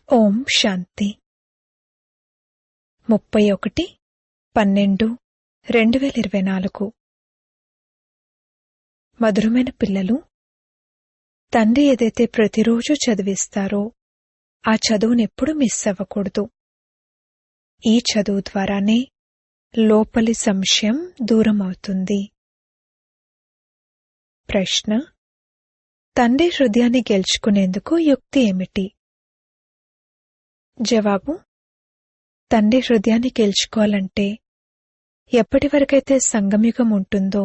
ఓం శాంతి 31/12/2024 మధురమైన పిల్లలు, తండ్రి ఏదైతే ప్రతిరోజు చదివిస్తారో ఆ చదువునెప్పుడు మిస్ అవ్వకూడదు. ఈ చదువు ద్వారానే లోపలి సంశయం దూరమవుతుంది. ప్రశ్న: తండ్రి హృదయాన్ని గెలుచుకునేందుకు యుక్తి ఏమిటి? జవాబు: తండ్రి హృదయాన్ని గెలుచుకోవాలంటే ఎప్పటి వరకైతే సంగమయుగం ఉంటుందో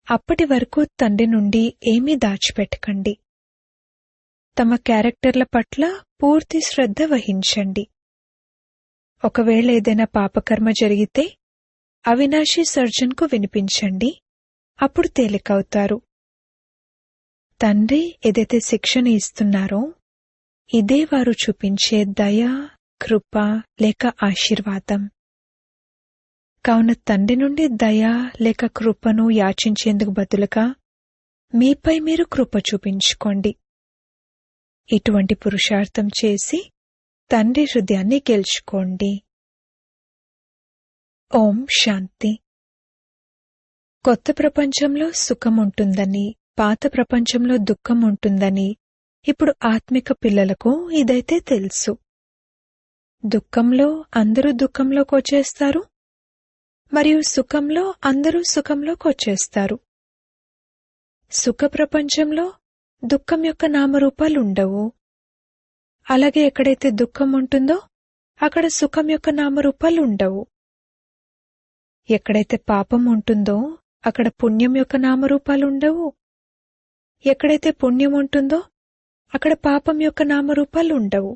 అప్పటి వరకు తండ్రి నుండి ఏమీ దాచిపెట్టకండి. తమ క్యారెక్టర్ల పట్ల పూర్తి శ్రద్ధ వహించండి. ఒకవేళ ఏదైనా పాపకర్మ జరిగితే అవినాశి సర్జన్కు వినిపించండి, అప్పుడు తేలికవుతారు. తండ్రి ఏదైతే శిక్షణ ఇస్తున్నారో ఇదే వారు చూపించే దయ, కృప లేక ఆశీర్వాదం. కావున తండ్రి నుండి దయ లేక కృపను యాచించేందుకు బదులుగా మీపై మీరు కృప చూపించుకోండి. ఇటువంటి పురుషార్థం చేసి తండ్రి హృదయాన్ని గెలుచుకోండి. ఓం శాంతి. కొత్త ప్రపంచంలో సుఖం ఉంటుందని, పాత ప్రపంచంలో దుఃఖం ఉంటుందని ఇప్పుడు ఆత్మిక పిల్లలకు ఇదైతే తెలుసు. దుఃఖంలో అందరూ దుఃఖంలోకి వచ్చేస్తారు, మరియు సుఖంలో అందరూ సుఖంలోకి వచ్చేస్తారు. సుఖ ప్రపంచంలో దుఃఖం యొక్క నామరూపాలు ఉండవు. అలాగే ఎక్కడైతే దుఃఖం ఉంటుందో అక్కడ సుఖం యొక్క నామరూపాలు ఉండవు. ఎక్కడైతే పాపం ఉంటుందో అక్కడ పుణ్యం యొక్క నామరూపాలు ఉండవు. ఎక్కడైతే పుణ్యం ఉంటుందో అక్కడ పాపం యొక్క నామరూపాలు ఉండవు.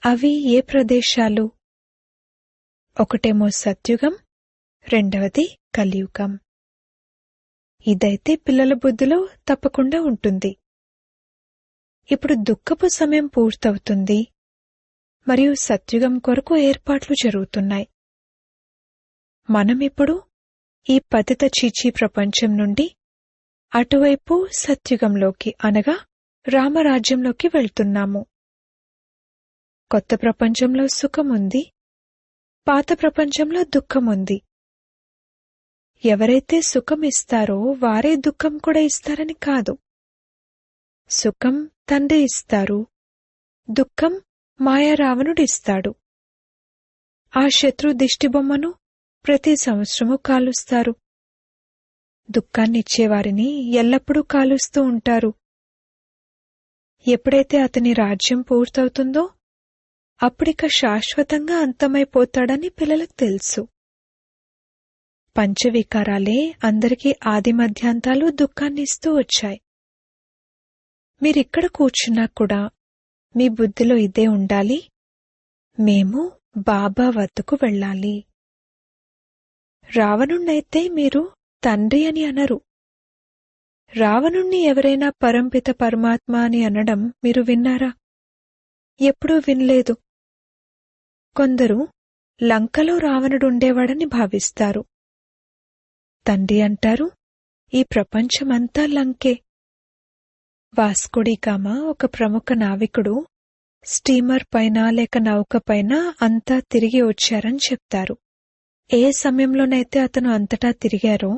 అవి ఏ ప్రదేశాలు? ఒకటేమో సత్యుగం, రెండవది కలియుగం. ఇదైతే పిల్లల బుద్ధిలో తప్పకుండా ఉంటుంది. ఇప్పుడు దుఃఖపు సమయం పూర్తవుతుంది మరియు సత్యుగం కొరకు ఏర్పాట్లు జరుగుతున్నాయి. మనమిప్పుడు ఈ పతిత చీచీ ప్రపంచం నుండి అటువైపు సత్యుగంలోకి అనగా రామరాజ్యంలోకి వెళ్తున్నాము. కొత్త ప్రపంచంలో సుఖముంది, పాత ప్రపంచంలో దుఃఖముంది. ఎవరైతే సుఖం ఇస్తారో వారే దుఃఖం కూడా ఇస్తారని కాదు. సుఖం తండ్రి ఇస్తారు, దుఃఖం మాయారావణుడిస్తాడు. ఆ శత్రు దిష్టిబొమ్మను ప్రతి సంవత్సరము కాలుస్తారు. దుఃఖాన్నిచ్చేవారిని ఎల్లప్పుడూ కాలుస్తూ ఉంటారు. ఎప్పుడైతే అతని రాజ్యం పూర్తవుతుందో అప్పుడిక శాశ్వతంగా అంతమైపోతాడని పిల్లలకు తెలుసు. పంచవికారాలే అందరికీ ఆది మధ్యాంతాలు దుఃఖాన్నిస్తూ వచ్చాయి. మీరిక్కడ కూర్చున్నా కూడా మీ బుద్ధిలో ఇదే ఉండాలి, మేము బాబా వద్దకు వెళ్ళాలి. రావణుణ్ణైతే మీరు తండ్రి అని అనరు. రావణుణ్ణి ఎవరైనా పరంపిత పరమాత్మ అని అనడం మీరు విన్నారా? ఎప్పుడూ వినలేదు. కొందరు లంకలో రావణుడుండేవాడని భావిస్తారు. తండ్రి అంటారు, ఈ ప్రపంచమంతా లంకే. వాస్కోడిగామా ఒక ప్రముఖ నావికుడు స్టీమర్ పైన లేక నౌక పైన అంతా తిరిగి వచ్చారని చెప్తారు. ఏ సమయంలోనైతే అతను అంతటా తిరిగారో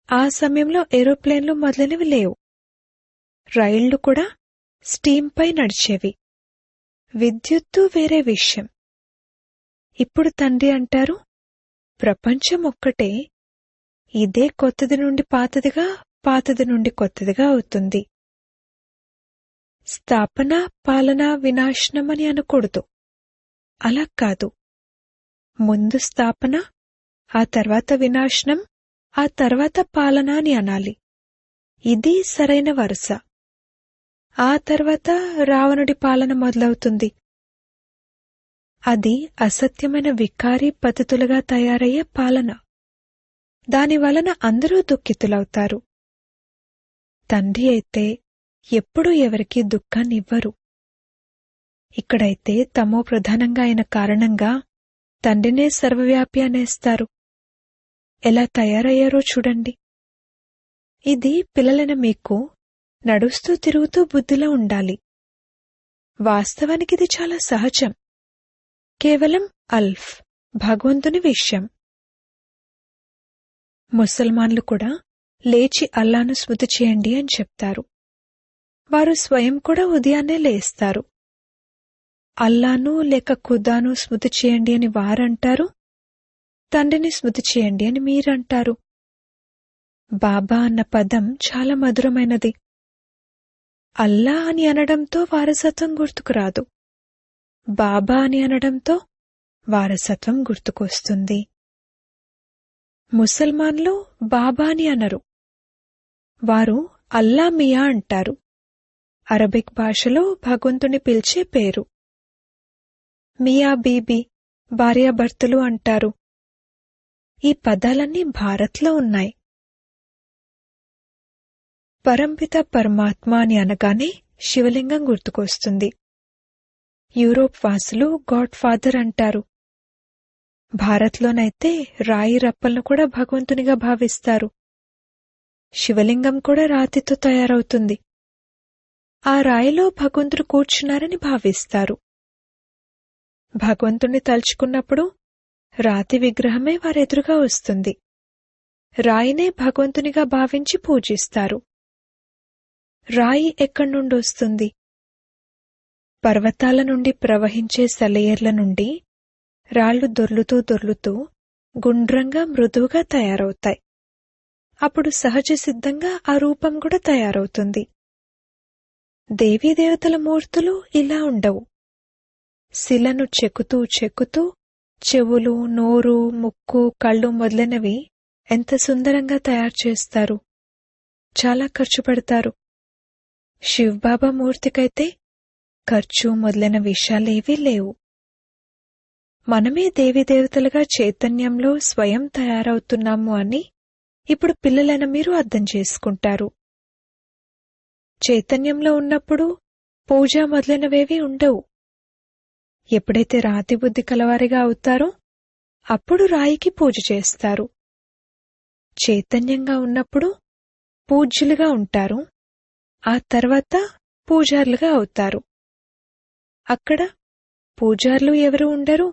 ఆ సమయంలో ఏరోప్లేన్లు మొదలైనవి లేవు. రైళ్లు కూడా స్టీంపై నడిచేవి. విద్యుత్తు వేరే విషయం. ఇప్పుడు తండ్రి అంటారు, ప్రపంచం ఒక్కటే, ఇదే కొత్తది నుండి పాతదిగా, పాతది నుండి కొత్తదిగా అవుతుంది. స్థాపన, పాలన, వినాశనం అని అనకూడదు. అలా కాదు. ముందు స్థాపన, ఆ తర్వాత వినాశనం, ఆ తర్వాత పాలన అని అనాలి. ఇది సరైన వరుస. ఆ తర్వాత రావణుడి పాలన మొదలవుతుంది. అది అసత్యమైన వికారి పతితులుగా తయారయ్యే పాలన. దానివలన అందరూ దుఃఖితులవుతారు. తండ్రి అయితే ఎప్పుడూ ఎవరికీ దుఃఖాన్నివ్వరు. ఇక్కడైతే తమో ప్రధానంగా అయిన కారణంగా తండ్రినే సర్వవ్యాపి అనేస్తారు. ఎలా తయారయ్యారో చూడండి. ఇది పిల్లలైన మీకు నడుస్తూ తిరుగుతూ బుద్ధిలో ఉండాలి. వాస్తవానికి ఇది చాలా సహజం. కేవలం అల్ఫ్ భగవంతుని విషయం. ముసల్మాన్లు కూడా లేచి అల్లాను స్మృతి చేయండి అని చెప్తారు. వారు స్వయం కూడా ఉదయాన్నే లేస్తారు. అల్లాను లేక ఖుదాను స్మృతి చేయండి అని వారంటారు, తండ్రిని స్మృతి చేయండి అని మీరంటారు. బాబా అన్న పదం చాలా మధురమైనది. అల్లా అని అనడంతో వారసత్వం గుర్తుకురాదు. బాబా అని అనడంతో వారసత్వం గుర్తుకొస్తుంది. ముసల్మాన్లు బాబా అని అనరు, వారు అల్లా మియా అంటారు. అరబిక్ భాషలో భగవంతుని పిలిచే పేరు. మియా బీబీ భార్యాభర్తలు అంటారు. ఈ పదాలన్నీ భారత్లో ఉన్నాయి. పరంపిత పరమాత్మ అని అనగానే శివలింగం గుర్తుకొస్తుంది. యూరోప్ వాసులు గాడ్ ఫాదర్ అంటారు. భారత్లోనైతే రాయి రప్పలను కూడా భగవంతునిగా భావిస్తారు. శివలింగం కూడా రాతితో తయారవుతుంది. ఆ రాయిలో భగవంతుడు కూర్చున్నారని భావిస్తారు. భగవంతుణ్ణి తలుచుకున్నప్పుడు రాతి విగ్రహమే వారెదురుగా వస్తుంది. రాయినే భగవంతునిగా భావించి పూజిస్తారు. రాయి ఎక్కడి నుండి వస్తుంది? పర్వతాల నుండి ప్రవహించే సెలయేర్ల నుండి రాళ్లు దొర్లుతూ దొర్లుతూ గుండ్రంగా మృదువుగా తయారవుతాయి. అప్పుడు సహజ సిద్ధంగా ఆ రూపం కూడా తయారవుతుంది. దేవీదేవతల మూర్తులు ఇలా ఉండవు. శిలను చెక్కుతూ చెక్కుతూ చెవులు, నోరు, ముక్కు, కళ్ళు మొదలైనవి ఎంత సుందరంగా తయారు చేస్తారు. చాలా ఖర్చు పెడతారు. శివబాబా మూర్తికైతే ఖర్చు మొదలైన విషయాలేవీ లేవు. మనమే దేవీదేవతలుగా చైతన్యంలో స్వయం తయారవుతున్నాము అని ఇప్పుడు పిల్లలైన మీరు అర్థం చేసుకుంటారు. చైతన్యంలో ఉన్నప్పుడు పూజ మొదలైనవేవీ ఉండవు. ఎప్పుడైతే రాతి బుద్ధి కలవారిగా అవుతారో అప్పుడు రాయికి పూజ చేస్తారు. చైతన్యంగా ఉన్నప్పుడు పూజ్యులుగా ఉంటారు. ఆ తర్వాత పూజారులుగా అవుతారు. అక్కడ పూజారులు ఎవరు ఉండరు,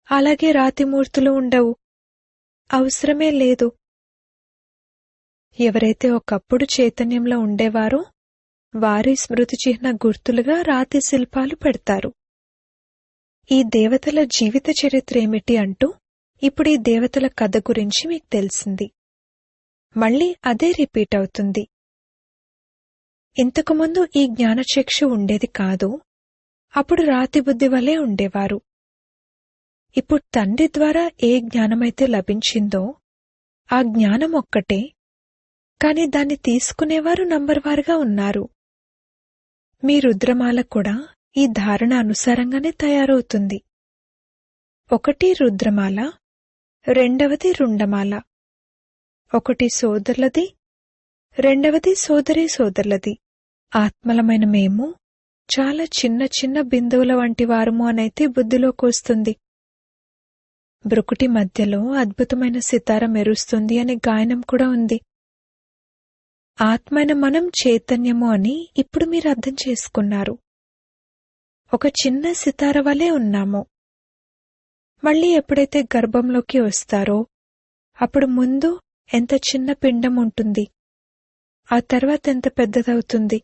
అలాగే రాతిమూర్తులు ఉండవు. అవసరమే లేదు. ఎవరైతే ఒకప్పుడు చైతన్యంలో ఉండేవారో వారి స్మృతి చిహ్న గుర్తులుగా రాతి శిల్పాలు పెడతారు. ఈ దేవతల జీవిత చరిత్ర ఏమిటి అంటూ ఇప్పుడు ఈ దేవతల కథ గురించి మీకు తెలిసింది. మళ్ళీ అదే రిపీట్ అవుతుంది. ఇంతకుముందు ఈ జ్ఞానచక్షు ఉండేది కాదు. అప్పుడు రాతి బుద్ధి వలె ఉండేవారు. ఇప్పుడు తండ్రి ద్వారా ఏ జ్ఞానమైతే లభించిందో ఆ జ్ఞానం ఒక్కటే, కాని దాన్ని తీసుకునేవారు నంబర్వారుగా ఉన్నారు. మీ రుద్రమాల కూడా ఈ ధారణ అనుసారంగానే తయారవుతుంది. ఒకటి రుద్రమాల, రెండవది రుండమాల. ఒకటి సోదరులది, రెండవది సోదరీ సోదరులది. ఆత్మలమైన మేము చాలా చిన్న చిన్న బిందువుల వంటి వారము అనైతే బుద్ధిలోకి వస్తుంది. బ్రుకుటి మధ్యలో అద్భుతమైన సితార మెరుస్తుంది అనే గాయనం కూడా ఉంది. ఆత్మైన మనం చైతన్యము అని ఇప్పుడు మీరు అర్థం చేసుకున్నారు. ఒక చిన్న సితార వలె ఉన్నాము. మళ్ళీ ఎప్పుడైతే గర్భంలోకి వస్తారో అప్పుడు ముందు ఎంత చిన్న పిండం ఉంటుంది, ఆ తర్వాత ఎంత పెద్దదవుతుంది.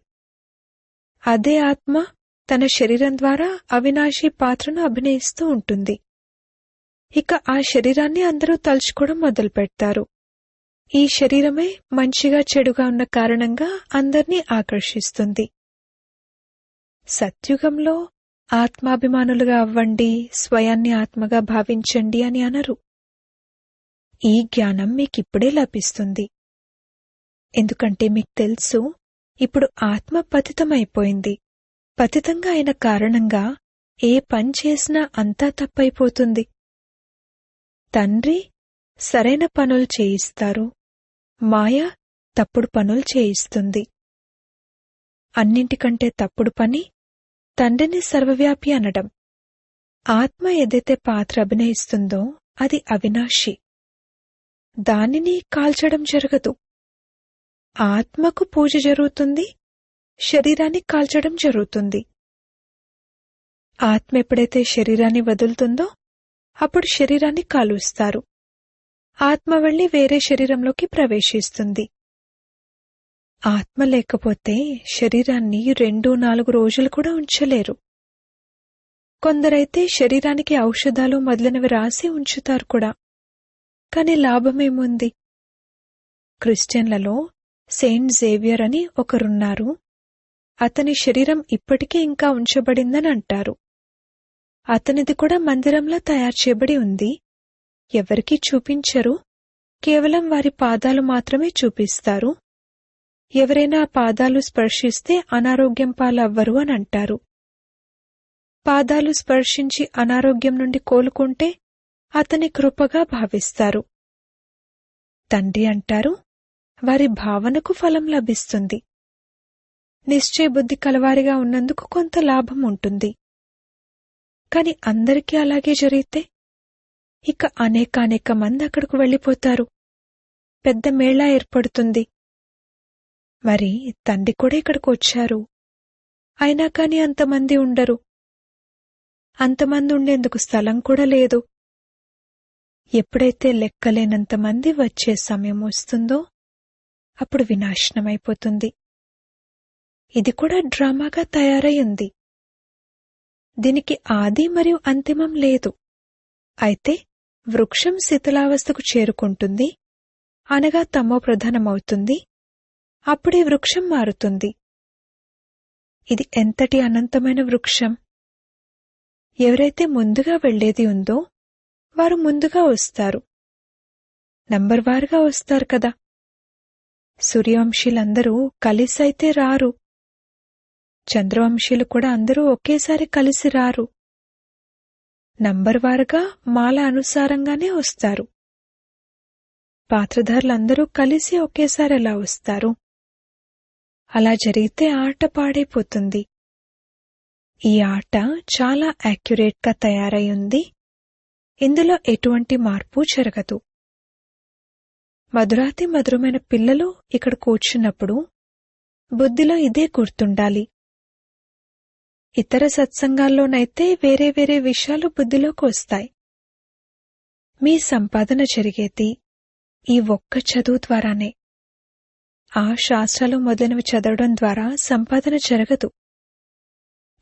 అదే ఆత్మ తన శరీరం ద్వారా అవినాశి పాత్రను అభినయిస్తూ ఉంటుంది. ఇక ఆ శరీరాన్ని అందరూ తలుచుకోవడం మొదలుపెడతారు. ఈ శరీరమే మంచిగా చెడుగా ఉన్న కారణంగా అందర్నీ ఆకర్షిస్తుంది. సత్యుగంలో ఆత్మాభిమానులుగా అవ్వండి, స్వయాన్ని ఆత్మగా భావించండి అని అనరు. ఈ జ్ఞానం మీకిప్పుడే లభిస్తుంది. ఎందుకంటే మీకు తెలుసు, ఇప్పుడు ఆత్మ పతితమైపోయింది. పతితంగా అయిన కారణంగా ఏ పని చేసినా అంతా తప్పైపోతుంది. తండ్రి సరైన పనులు చేయిస్తారు, మాయ తప్పుడు పనులు చేయిస్తుంది. అన్నింటికంటే తప్పుడు పని తండ్రిని సర్వవ్యాపి అనడం. ఆత్మ ఏదైతే పాత్ర అభినయిస్తుందో అది అవినాశి. దానిని కాల్చడం జరగదు. ఆత్మకు పూజ జరుగుతుంది, శరీరాన్ని కాల్చడం జరుగుతుంది. ఆత్మ ఎప్పుడైతే శరీరాన్ని వదులుతుందో అప్పుడు శరీరాన్ని కాలుస్తారు. ఆత్మ వెళ్లి వేరే శరీరంలోకి ప్రవేశిస్తుంది. ఆత్మ లేకపోతే శరీరాన్ని 2-4 రోజులు కూడా ఉంచలేరు. కొందరైతే శరీరానికి ఔషధాలు మొదలైనవి రాసి ఉంచుతారు కూడా. కాని లాభమేముంది? క్రిస్టియన్లలో సెయింట్ జేవియర్ అని ఒకరున్నారు. అతని శరీరం ఇప్పటికీ ఇంకా ఉంచబడిందని అంటారు. అతనిది కూడా మందిరంలా తయారు చేయబడి ఉంది. ఎవరికీ చూపించరు, కేవలం వారి పాదాలు మాత్రమే చూపిస్తారు. ఎవరైనా ఆ పాదాలు స్పర్శిస్తే అనారోగ్యం పాలవ్వరు అని అంటారు. పాదాలు స్పర్శించి అనారోగ్యం నుండి కోలుకుంటే అతని కృపగా భావిస్తారు. తండ్రి అంటారు, వారి భావనకు ఫలం లభిస్తుంది. నిశ్చయబుద్ధి కలవారిగా ఉన్నందుకు కొంత లాభం ఉంటుంది. కాని అందరికీ అలాగే జరిగితే ఇక అనేక మంది అక్కడకు వెళ్ళిపోతారు. పెద్ద మేళా ఏర్పడుతుంది. మరి తండ్రి కూడా ఇక్కడికి వచ్చారు. అయినా కాని అంతమంది ఉండరు. అంతమంది ఉండేందుకు స్థలం కూడా లేదు. ఎప్పుడైతే లెక్కలేనంతమంది వచ్చే సమయం వస్తుందో అప్పుడు వినాశనమైపోతుంది. ఇది కూడా డ్రామాగా తయారై ఉంది. దీనికి ఆది మరియు అంతిమం లేదు. అయితే వృక్షం శిథిలావస్థకు చేరుకుంటుంది, అనగా తమో ప్రధానమవుతుంది. అప్పుడే వృక్షం మారుతుంది. ఇది ఎంతటి అనంతమైన వృక్షం! ఎవరైతే ముందుగా వెళ్లేది ఉందో వారు ముందుగా వస్తారు. నంబర్వారుగా వస్తారు కదా. సూర్యవంశీలందరూ కలిసైతే రారు. చంద్రవంశీలు కూడా అందరూ ఒకేసారి కలిసి రారు. నంబర్వారుగా మాల అనుసారంగానే వస్తారు. పాత్రధారులందరూ కలిసి ఒకేసారి ఎలా వస్తారు? అలా జరిగితే ఆట పాడైపోతుంది. ఈ ఆట చాలా యాక్యురేట్గా తయారై ఉంది. ఇందులో ఎటువంటి మార్పు జరగదు. మధురాతి మధురమైన పిల్లలు ఇక్కడ కూర్చున్నప్పుడు బుద్ధిలో ఇదే గుర్తుండాలి. ఇతర సత్సంగాల్లోనైతే వేరే వేరే విషయాలు బుద్ధిలోకి వస్తాయి. మీ సంపాదన జరిగేది ఈ ఒక్క చదువు ద్వారానే. ఆ శాస్త్రాలు మొదలైనవి చదవడం ద్వారా సంపాదన జరగదు.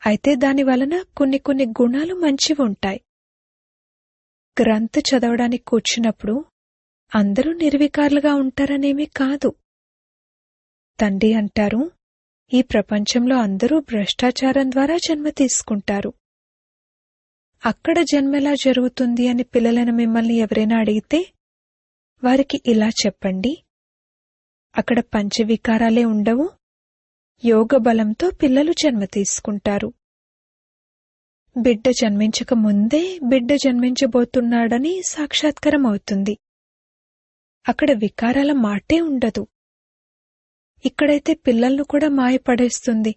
అయితే దానివలన కొన్ని గుణాలు మంచివి ఉంటాయి. గ్రంథ చదవడానికి కూర్చున్నప్పుడు అందరూ నిర్వికారులుగా ఉంటారనేమీ కాదు. తండ్రి అంటారు, ఈ ప్రపంచంలో అందరూ భ్రష్టాచారం ద్వారా జన్మ తీసుకుంటారు. అక్కడ జన్మెలా జరుగుతుంది అని పిల్లలైన మిమ్మల్ని ఎవరైనా అడిగితే వారికి ఇలా చెప్పండి, అక్కడ పంచవికారాలే ఉండవు. యోగ బలంతో పిల్లలు జన్మ తీసుకుంటారు. బిడ్డ జన్మించక ముందే బిడ్డ జన్మించబోతున్నాడని సాక్షాత్కారం అవుతుంది. అక్కడ వికారాల మాటే ఉండదు. ఇక్కడైతే పిల్లలను కూడా మాయపడేస్తుంది.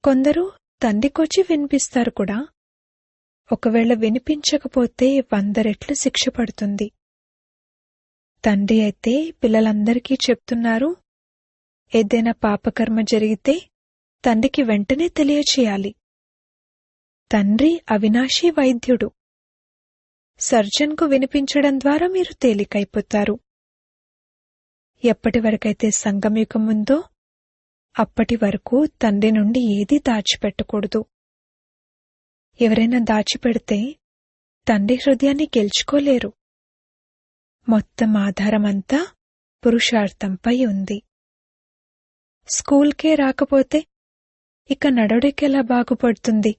కొందరు తండ్రికొచ్చి వినిపిస్తారు కూడా. ఒకవేళ వినిపించకపోతే 100 రెట్లు శిక్ష పడుతుంది. తండ్రి అయితే పిల్లలందరికీ చెప్తున్నారు, ఏదైనా పాపకర్మ జరిగితే తండ్రికి వెంటనే తెలియచేయాలి. తండ్రి అవినాశీ వైద్యుడు. సర్జన్కు వినిపించడం ద్వారా మీరు తేలికైపోతారు. ఎప్పటి వరకైతే సంగమయుగం ఉందో అప్పటి వరకు తండ్రి నుండి ఏదీ దాచిపెట్టకూడదు. ఎవరైనా దాచిపెడితే తండ్రి హృదయాన్ని గెలుచుకోలేరు. మొత్తం ఆధారమంతా పురుషార్థంపై ఉంది. స్కూల్కే రాకపోతే ఇక నడవడికెలా బాగుపడుతుంది?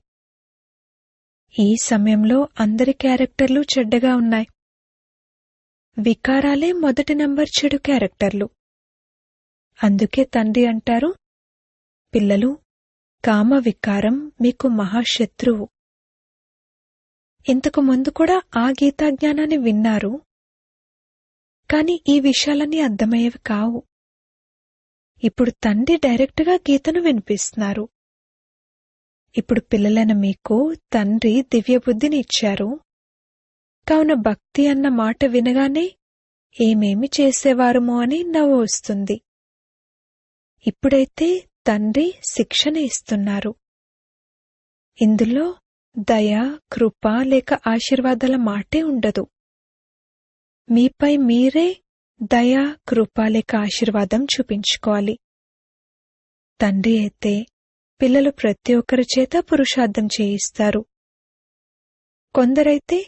ఈ సమయంలో అందరి క్యారెక్టర్లు చెడ్డగా ఉన్నాయి. వికారాలే మొదటి నంబర్ చెడు క్యారెక్టర్లు. అందుకే తండ్రి అంటారు, పిల్లలు, కామ వికారం మీకు మహాశత్రువు. ఇంతకు ముందు కూడా ఆ గీతాజ్ఞానాన్ని విన్నారు. కాని ఈ విషయాలన్నీ అర్థమయ్యేవి కావు. ఇప్పుడు తండ్రి డైరెక్టుగా గీతను వినిపిస్తున్నారు. ఇప్పుడు పిల్లలైన మీకు తండ్రి దివ్యబుద్ధిని ఇచ్చారు. కావున భక్తి అన్న మాట వినగానే ఏమేమి చేసేవారమో అని నవ్వు వస్తుంది. ఇప్పుడైతే తండ్రి శిక్షణ ఇస్తున్నారు. ఇందులో దయ, కృప లేక ఆశీర్వాదాల మాటే ఉండదు. మీపై మీరే దయ, కృప లేక ఆశీర్వాదం చూపించుకోవాలి. తండ్రి అయితే పిల్లలు ప్రతి ఒక్కరి చేత పురుషార్థం చేయిస్తారు. కొందరైతే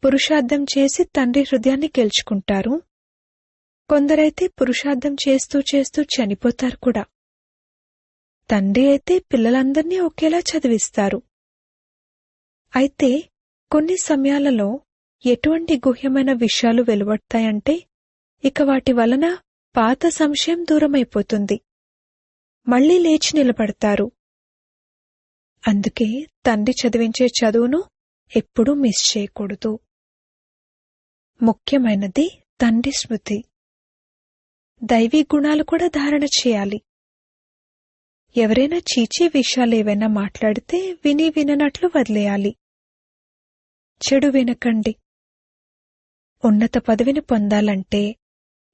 పురుషార్థం చేసి తండ్రి హృదయాన్ని గెలుచుకుంటారు. కొందరైతే పురుషార్థం చేస్తూ చేస్తూ చనిపోతారు కూడా. తండ్రి అయితే పిల్లలందర్నీ ఒకేలా చదివిస్తారు. అయితే కొన్ని సమయాలలో ఎటువంటి గుహ్యమైన విషయాలు వెలువడతాయంటే ఇక వాటి వలన పాత సంశయం దూరమైపోతుంది. మళ్లీ లేచి నిలబడతారు. అందుకే తండ్రి చదివించే చదువును ఎప్పుడూ మిస్ చేయకూడదు. ముఖ్యమైనది తండ్రి స్మృతి. దైవీ గుణాలు కూడా ధారణ చేయాలి. ఎవరైనా చీచీ విషయాలేవైనా మాట్లాడితే విని విననట్లు వదిలేయాలి. చెడు వినకండి. ఉన్నత పదవిని పొందాలంటే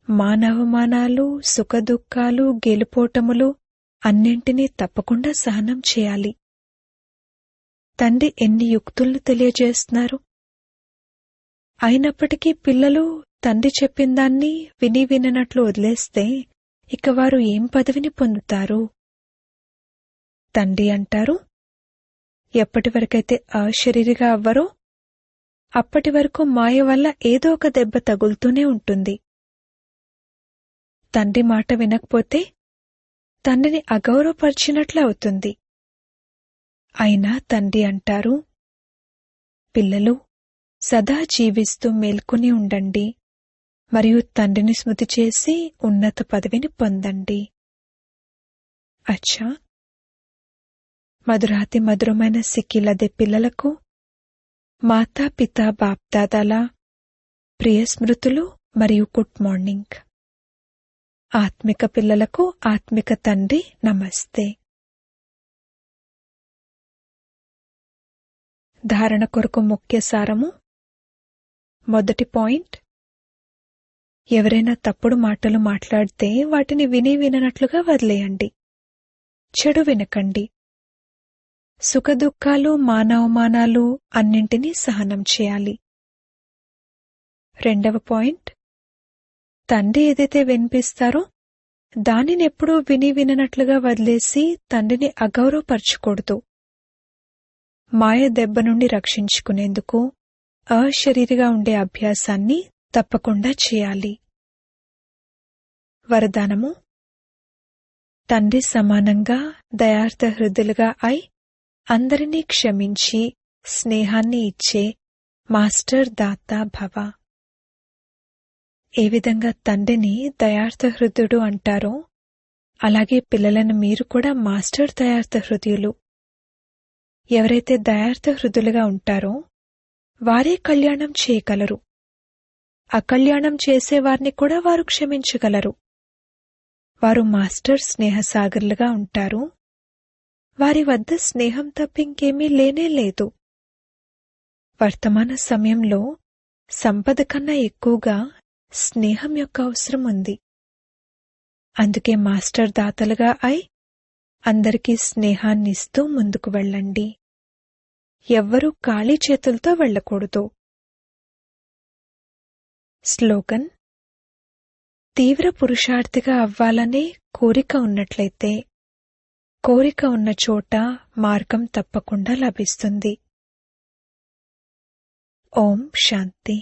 మానవమానాలు, సుఖదుఖాలు, గెలుపోటములు అన్నింటినీ తప్పకుండా సహనం చేయాలి. తండ్రి ఎన్ని యుక్తుల్ని తెలియజేస్తున్నారు. అయినప్పటికీ పిల్లలు తండ్రి చెప్పిందాన్ని విని విననట్లు వదిలేస్తే ఇక వారు ఏం పదవిని పొందుతారు? తండ్రి అంటారు, ఎప్పటివరకైతే అశరీరిగా అవ్వరో అప్పటి వరకు మాయ వల్ల ఏదో ఒక దెబ్బ తగులుతూనే ఉంటుంది. తండ్రి మాట వినకపోతే తండ్రిని అగౌరవపరిచినట్లు అవుతుంది. అయినా తండ్రి అంటారు, పిల్లలు సదా జీవిస్తూ మేల్కొని ఉండండి మరియు తండ్రిని స్మృతి చేసి ఉన్నత పదవిని పొందండి. అచ్చా, మధురాతి మధురమైన సిక్కిలదే పిల్లలకు మాతాపితా బాప్దాదాల ప్రియ స్మృతులు మరియు గుడ్ మార్నింగ్. ఆత్మిక పిల్లలకు ఆత్మిక తండ్రి నమస్తే. ధారణ కొరకు ముఖ్య సారము. మొదటి పాయింట్, ఎవరైనా తప్పుడు మాటలు మాట్లాడితే వాటిని విని విననట్లుగా వదిలేయండి. చెడు వినకండి. సుఖదుఖాలు, మానవమానాలు అన్నింటినీ సహనం చేయాలి. రెండవ పాయింట్, తండ్రి ఏదైతే వినిపిస్తారో దానినెప్పుడూ విని విననట్లుగా వదిలేసి తండ్రిని అగౌరవపరచకూడదు. మాయ దెబ్బ నుండి రక్షించుకునేందుకు అశరీరిగా ఉండే అభ్యాసాన్ని తప్పకుండా చేయాలి. వరదానము. తండ్రి సమానంగా దయార్థ హృదయులుగా అయి అందరినీ క్షమించి స్నేహాన్ని ఇచ్చే మాస్టర్ దాత భవ. ఏ విధంగా తండ్రిని దయార్థ హృదయుడు అంటారో అలాగే పిల్లలను మీరు కూడా మాస్టర్ దయార్థ హృదయులు. ఎవరైతే దయార్థ హృదయులుగా ఉంటారో వారే కళ్యాణం చేయగలరు. అకళ్యాణం చేసేవారిని కూడా వారు క్షమించగలరు. వారు మాస్టర్ స్నేహసాగర్లుగా ఉంటారు. వారి వద్ద స్నేహం తప్పింకేమీ లేనే లేదు. వర్తమాన సమయంలో సంపద కన్నా ఎక్కువగా స్నేహం యొక్క అవసరం ఉంది. అందుకే మాస్టర్ దాతలుగా అయి అందరికీ స్నేహాన్నిస్తూ ముందుకు వెళ్ళండి. ఎవ్వరూ ఖాళీ చేతులతో వెళ్ళకూడదు. స్లోగన్. తీవ్ర పురుషార్థిగా అవ్వాలనే కోరిక ఉన్నట్లయితే కోరిక ఉన్న చోట మార్గం తప్పకుండా లభిస్తుంది. ఓం శాంతి.